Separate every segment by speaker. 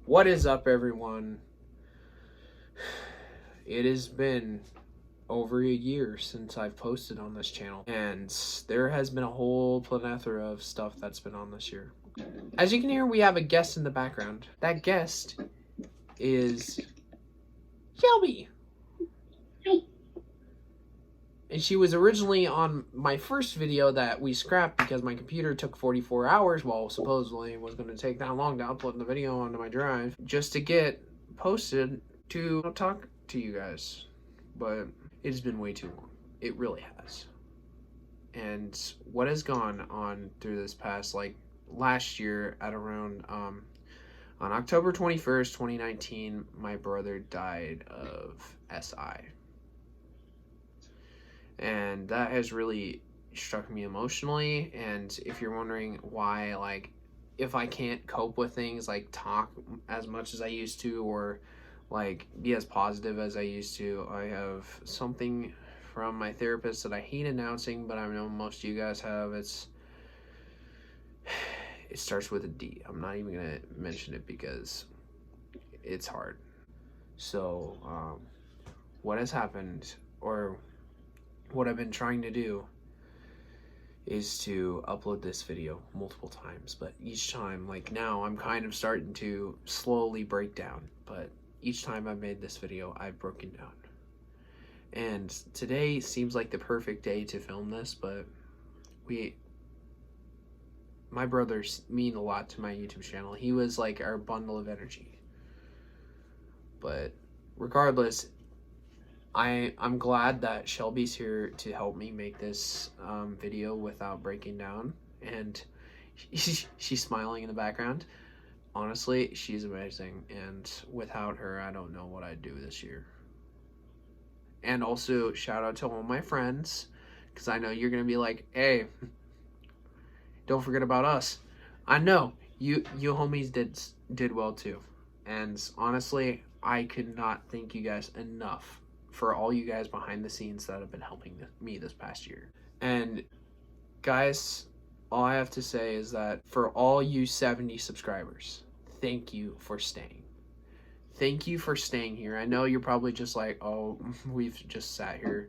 Speaker 1: What is up, everyone? It has been over a year since I've posted on this channel, and there has been a whole plethora of stuff that's been on this year. As you can hear, we have a guest in the background. That guest is Shelby.
Speaker 2: Hi.
Speaker 1: And she was originally on my first video that we scrapped because my computer took 44 hours, well, supposedly it was going to take that long to upload the video onto my drive, just to get posted to talk to you guys. But it's been way too long. It really has. And what has gone on through this past, like, last year at around, on October 21st, 2019, my brother died of SI. And that has really struck me emotionally. And if you're wondering why, like, if I can't cope with things, like talk as much as I used to, or like be as positive as I used to, I have something from my therapist that I hate announcing, but I know most of you guys have. It starts with a D. I'm not even gonna mention it because it's hard. So what has happened, or what I've been trying to do, is to upload this video multiple times, but each time, like now, I'm kind of starting to slowly break down, but each time I've made this video, I've broken down. And today seems like the perfect day to film this, but my brothers mean a lot to my YouTube channel. He was like our bundle of energy. But regardless, I'm glad that Shelby's here to help me make this video without breaking down, and she's smiling in the background. Honestly, she's amazing, and without her, I don't know what I'd do this year. And also, shout out to all my friends, because I know you're gonna be like, hey, don't forget about us. I know you homies did well too, and honestly, I could not thank you guys enough for all you guys behind the scenes that have been helping me this past year. And guys, all I have to say is that for all you 70 subscribers, thank you for staying. Thank you for staying here. I know you're probably just like, oh, we've just sat here.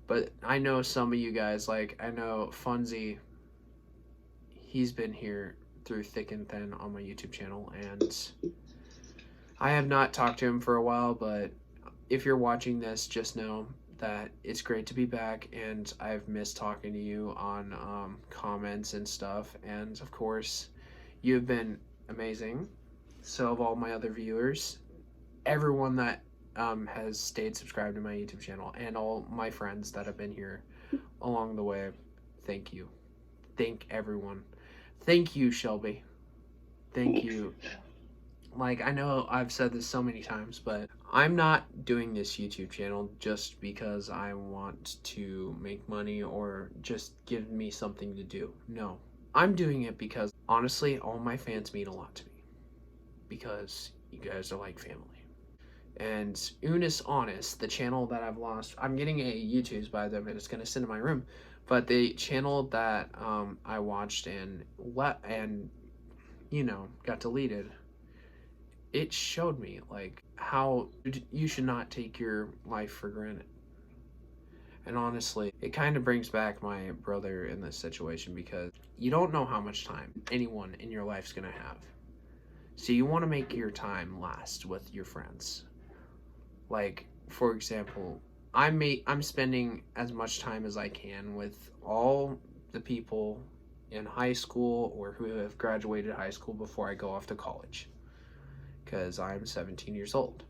Speaker 1: But I know some of you guys, like, I know Funzy, he's been here through thick and thin on my YouTube channel, and I have not talked to him for a while, but if you're watching this, just know that it's great to be back, and I've missed talking to you on comments and stuff, and of course, you've been amazing. So have all my other viewers, everyone that has stayed subscribed to my YouTube channel, and all my friends that have been here along the way. Thank you. Thank everyone. Thank you, Shelby. Thank you. Like, I know I've said this so many times, but I'm not doing this YouTube channel just because I want to make money or just give me something to do. No. I'm doing it because, honestly, all my fans mean a lot to me. Because you guys are like family. And Unis Honest, the channel that I've lost, I'm getting a YouTube's by them, and it's going to sit in my room. But the channel that I watched and got deleted, it showed me like how you should not take your life for granted. And honestly, it kind of brings back my brother in this situation, because you don't know how much time anyone in your life's gonna have. So you want to make your time last with your friends. Like, for example, I'm spending as much time as I can with all the people in high school or who have graduated high school before I go off to college, because I'm 17 years old.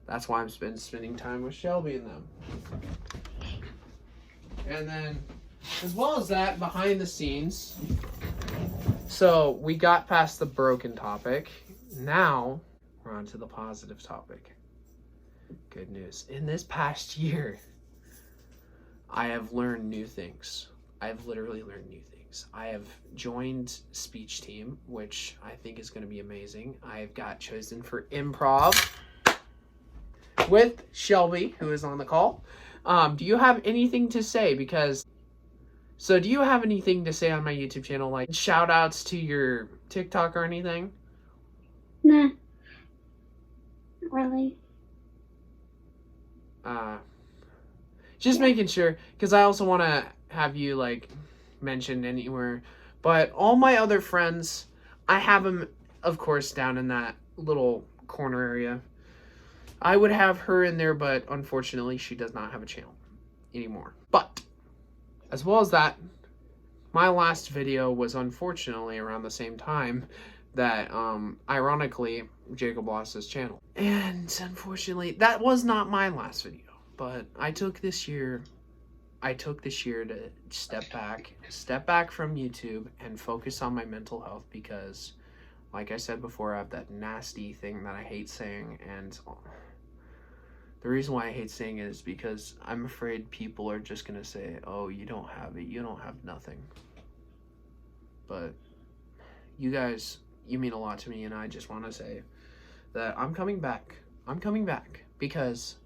Speaker 1: That's why I'm spending time with Shelby and them. And then, as well as that, behind the scenes, so we got past the broken topic. Now, we're on to the positive topic. Good news. In this past year, I have learned new things. I've literally learned new things. I have joined speech team, which I think is going to be amazing. I've got chosen for improv with Shelby, who is on the call. Do you have anything to say? Do you have anything to say on my YouTube channel, like shout outs to your TikTok or anything?
Speaker 2: Nah. really.
Speaker 1: Just making sure, because I also want to have you, like, mentioned anywhere. But all my other friends, I have them, of course, down in that little corner area. I would have her in there, but unfortunately, she does not have a channel anymore. But, as well as that, my last video was unfortunately around the same time that, ironically, Jacob lost his channel. And unfortunately, that was not my last video. But I took this year to step back from YouTube and focus on my mental health because, like I said before, I have that nasty thing that I hate saying, and the reason why I hate saying it is because I'm afraid people are just gonna say, oh, you don't have it, you don't have nothing. But you guys, you mean a lot to me, and I just want to say that I'm coming back because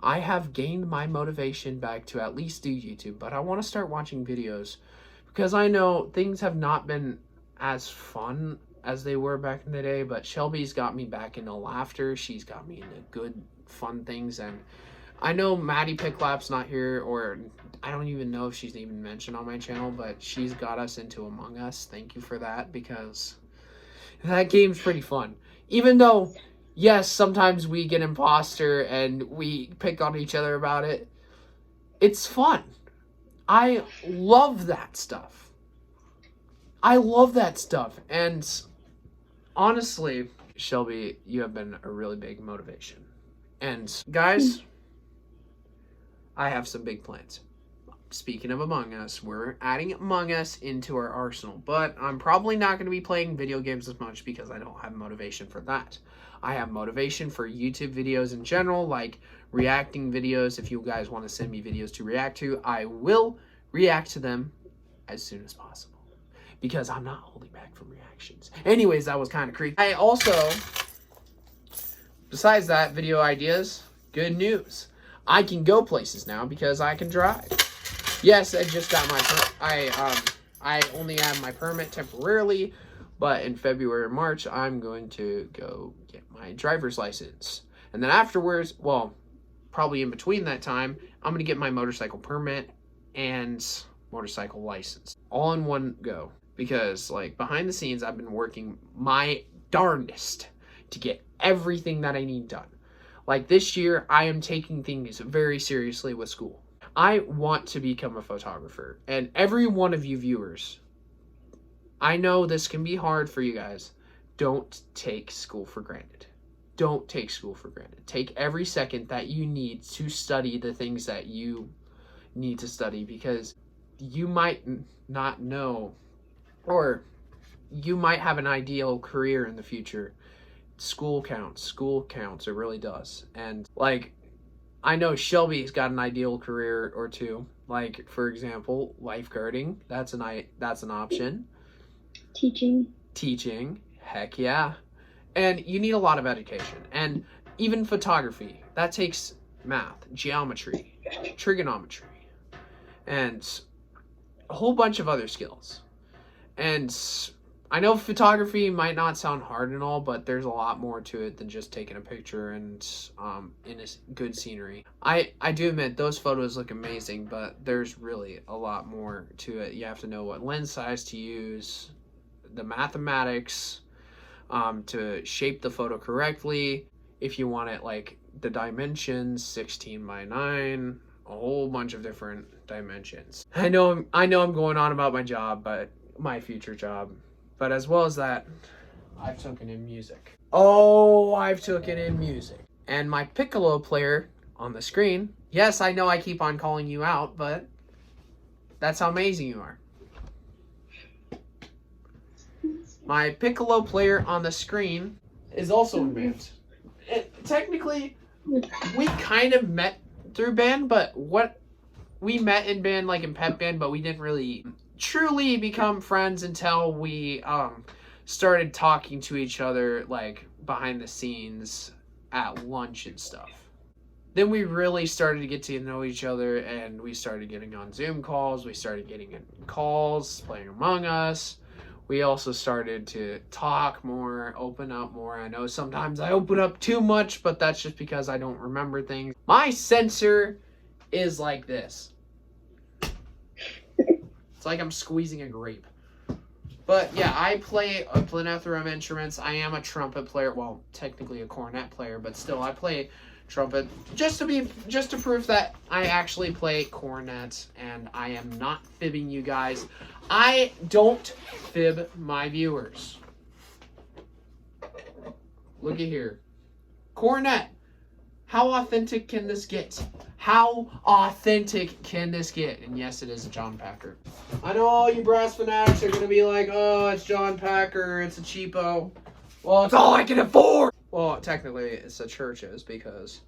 Speaker 1: I have gained my motivation back to at least do YouTube, but I want to start watching videos because I know things have not been as fun as they were back in the day, but Shelby's got me back into laughter. She's got me into good, fun things, and I know Maddie Picklap's not here, or I don't even know if she's even mentioned on my channel, but she's got us into Among Us. Thank you for that, because that game's pretty fun. Even though, yes, sometimes we get imposter and we pick on each other about it. It's fun. I love that stuff. And honestly, Shelby, you have been a really big motivation. And guys, I have some big plans. Speaking of Among Us, we're adding Among Us into our arsenal, but I'm probably not going to be playing video games as much because I don't have motivation for that. I have motivation for YouTube videos in general, like reacting videos. If you guys want to send me videos to react to, I will react to them as soon as possible because I'm not holding back from reactions. Anyways, that was kind of creepy. I also, besides that, video ideas, good news. I can go places now because I can drive. Yes, I just got my I only have my permit temporarily, but in February or March, I'm going to go get my driver's license. And then afterwards, well, probably in between that time, I'm going to get my motorcycle permit and motorcycle license all in one go. Because, like, behind the scenes, I've been working my darndest to get everything that I need done. Like, this year, I am taking things very seriously with school. I want to become a photographer. And every one of you viewers, I know this can be hard for you guys. Don't take school for granted. Don't take school for granted. Take every second that you need to study the things that you need to study, because you might not know, or you might have an ideal career in the future. School counts, it really does. And, like, I know Shelby's got an ideal career or two. Like, for example, lifeguarding. That's an option. Teaching. Heck yeah. And you need a lot of education. And even photography. That takes math, geometry, trigonometry, and a whole bunch of other skills. And I know photography might not sound hard and all, but there's a lot more to it than just taking a picture and in a good scenery. I do admit those photos look amazing, but there's really a lot more to it. You have to know what lens size to use, the mathematics to shape the photo correctly. If you want it like the dimensions, 16 by 9, a whole bunch of different dimensions. I know I'm going on about my job, but my future job. But as well as that, I've taken in music. And my piccolo player on the screen. Yes, I know I keep on calling you out, but that's how amazing you are. My piccolo player on the screen is also in band. Technically, we kind of met through band, but we met in band, like in pep band, but we didn't really truly become friends until we started talking to each other, like, behind the scenes at lunch and stuff. Then we really started to get to know each other, and we started getting on Zoom calls. We started getting in calls, playing Among Us. we also started to talk more, open up more. I know sometimes I open up too much, but that's just because I don't remember things. My sensor is like this. It's like I'm squeezing a grape. But yeah, I play a plethora of instruments. I am a trumpet player. Well, technically a cornet player, but still I play trumpet just to prove that I actually play cornet, and I am not fibbing you guys. I don't fib my viewers. Look at here. Cornet. How authentic can this get? How authentic can this get? And yes, it is a John Packer. I know all you brass fanatics are going to be like, oh, it's John Packer, it's a cheapo. Well, it's all I can afford. Well, technically, it's a Church's because,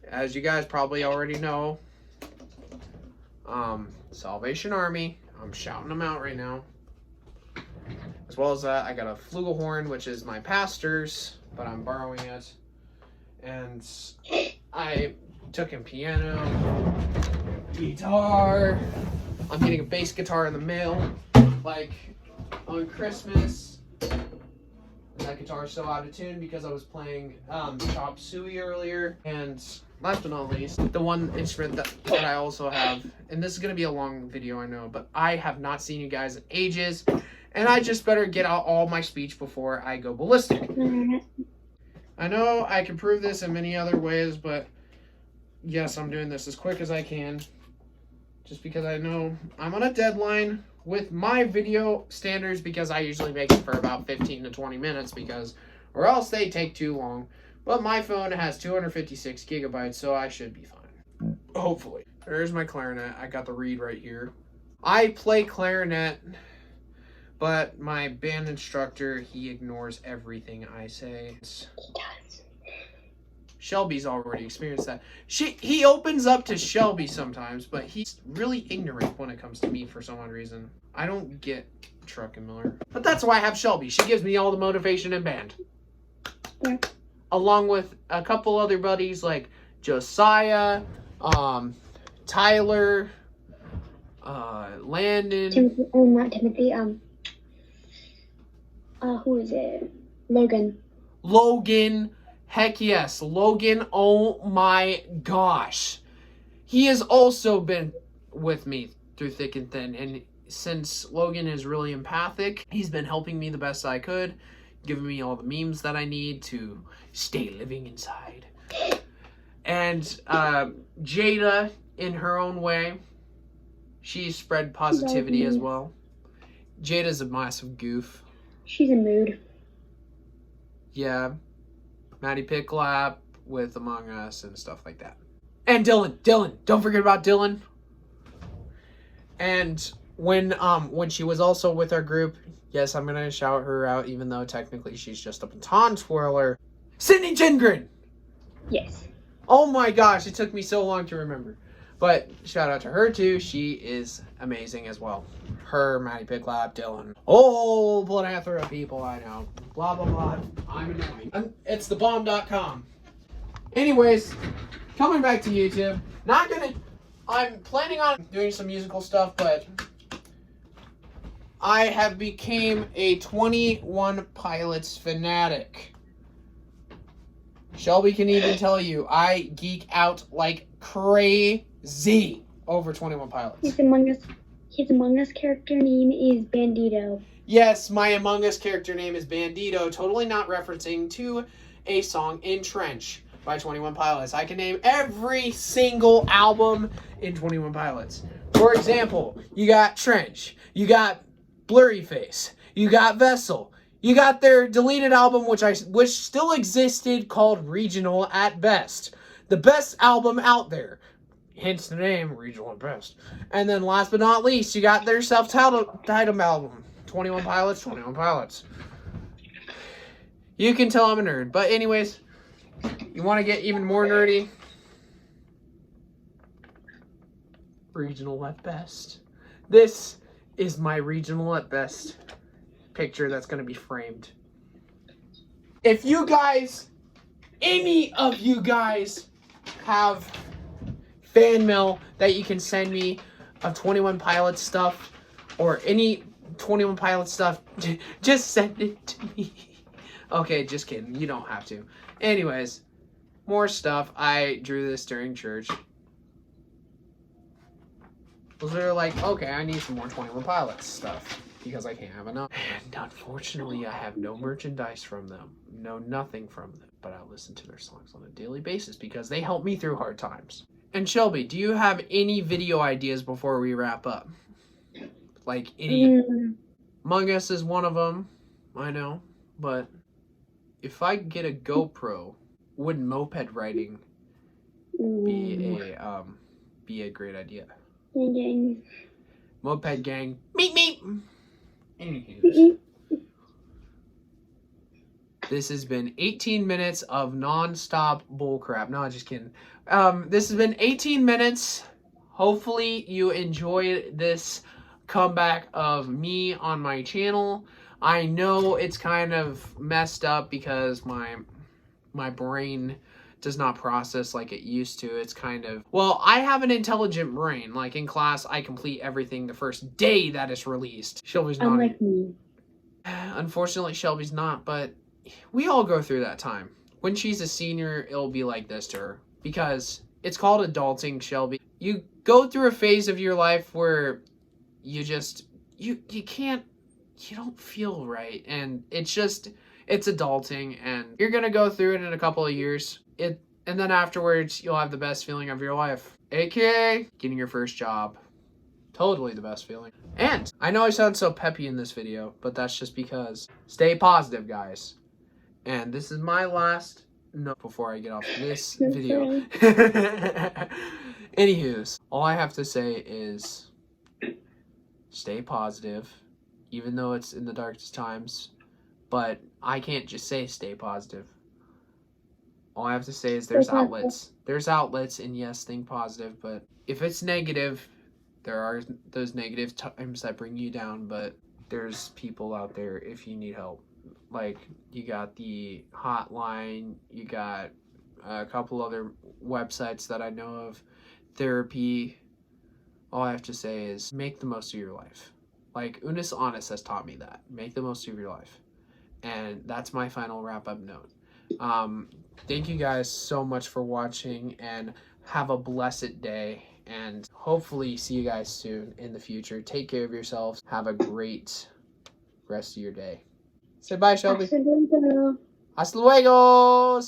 Speaker 1: as you guys probably already know, Salvation Army, I'm shouting them out right now. As well as that, I got a flugelhorn, which is my pastor's, but I'm borrowing it. And I took in piano, guitar. I'm getting a bass guitar in the mail, like on Christmas. That guitar is so out of tune because I was playing Chop Suey earlier. And last but not least, the one instrument that I also have, and this is going to be a long video, I know, but I have not seen you guys in ages, and I just better get out all my speech before I go ballistic. I know I can prove this in many other ways, but yes, I'm doing this as quick as I can. Just because I know I'm on a deadline with my video standards, because I usually make it for about 15 to 20 minutes or else they take too long. But my phone has 256 gigabytes, so I should be fine. Hopefully. There's my clarinet. I got the reed right here. I play clarinet, but my band instructor, he ignores everything I say. He does. Shelby's already experienced that. He opens up to Shelby sometimes, but he's really ignorant when it comes to me for some odd reason. I don't get Truckenmiller. But that's why I have Shelby. She gives me all the motivation in band. Yeah. Along with a couple other buddies like Josiah, Tyler, Landon.
Speaker 2: Timothy, not Timothy, who is it?
Speaker 1: Logan. Heck yes. Logan, oh my gosh. He has also been with me through thick and thin. And since Logan is really empathic, he's been helping me the best I could, giving me all the memes that I need to stay living inside. And Jada, in her own way, she spread positivity as well. Jada's a massive goof.
Speaker 2: She's in mood.
Speaker 1: Yeah. Maddie Picklap with Among Us and stuff like that. And Dylan. Don't forget about Dylan. And when she was also with our group, yes, I'm going to shout her out, even though technically she's just a baton twirler. Sydney Gingren!
Speaker 2: Yes.
Speaker 1: Oh my gosh, it took me so long to remember. But shout out to her too. She is amazing as well. Her, Maddie Picklap, Dylan. Oh, plethora of people I know. Blah, blah, blah. I'm annoying. It's thebomb.com. Anyways, coming back to YouTube. I'm planning on doing some musical stuff, but I have became a 21 Pilots fanatic. Shelby can even tell you, I geek out like crazy over 21 Pilots.
Speaker 2: His Among Us character name is Bandito.
Speaker 1: Yes, my Among Us character name is Bandito, totally not referencing to a song Entrench by 21 Pilots. I can name every single album in 21 Pilots. For example, you got Trench, you got Blurry Face, you got Vessel, you got their deleted album, which still existed, called Regional at Best. The best album out there. Hence the name, Regional at Best. And then last but not least, you got their self-titled album. 21 Pilots, 21 Pilots. You can tell I'm a nerd. But anyways, you want to get even more nerdy? Regional at Best. This is my Regional at Best picture that's going to be framed. If you guys, any of you guys, have fan mail that you can send me of 21 Pilots stuff, or any 21 Pilot stuff, just send it to me. Okay, just kidding. You don't have to. Anyways, more stuff. I drew this during church. Was literally like, okay, I need some more 21 Pilots stuff because I can't have enough. And unfortunately, I have no merchandise from them. No, nothing from them. But I listen to their songs on a daily basis because they help me through hard times. And Shelby, do you have any video ideas before we wrap up? Like any... Among Us is one of them, I know, but if I get a GoPro, would moped riding be a great idea? Moped gang, meet me. Anywho, this has been 18 minutes of non-stop bullcrap. No, just kidding. This has been 18 minutes. Hopefully you enjoyed this comeback of me on my channel. I know it's kind of messed up because my brain does not process like it used to. It's kind of, well, I have an intelligent brain. Like in class, I complete everything the first day that it's released. Shelby's not.
Speaker 2: Unlike me.
Speaker 1: Unfortunately, Shelby's not, but we all go through that time. When she's a senior, it'll be like this to her because it's called adulting, Shelby. You go through a phase of your life where you just, you don't feel right. And it's adulting, and you're going to go through it in a couple of years. And then afterwards, you'll have the best feeling of your life, aka getting your first job. Totally the best feeling. And I know I sound so peppy in this video, but that's just because stay positive, guys. And this is my last note before I get off this video. Anywho's, all I have to say is stay positive, even though it's in the darkest times. But I can't just say stay positive. All I have to say is there's outlets. There's outlets, and yes, think positive. But if it's negative, there are those negative times that bring you down. But there's people out there if you need help. Like, you got the hotline. You got a couple other websites that I know of. Therapy. All I have to say is make the most of your life. Like, Unis Honest has taught me that. Make the most of your life. And that's my final wrap-up note. Thank you guys so much for watching, and have a blessed day, and hopefully see you guys soon in the future. Take care of yourselves. Have a great rest of your day. Say bye, Shelby.
Speaker 2: Hasta luego.
Speaker 1: Hasta luego.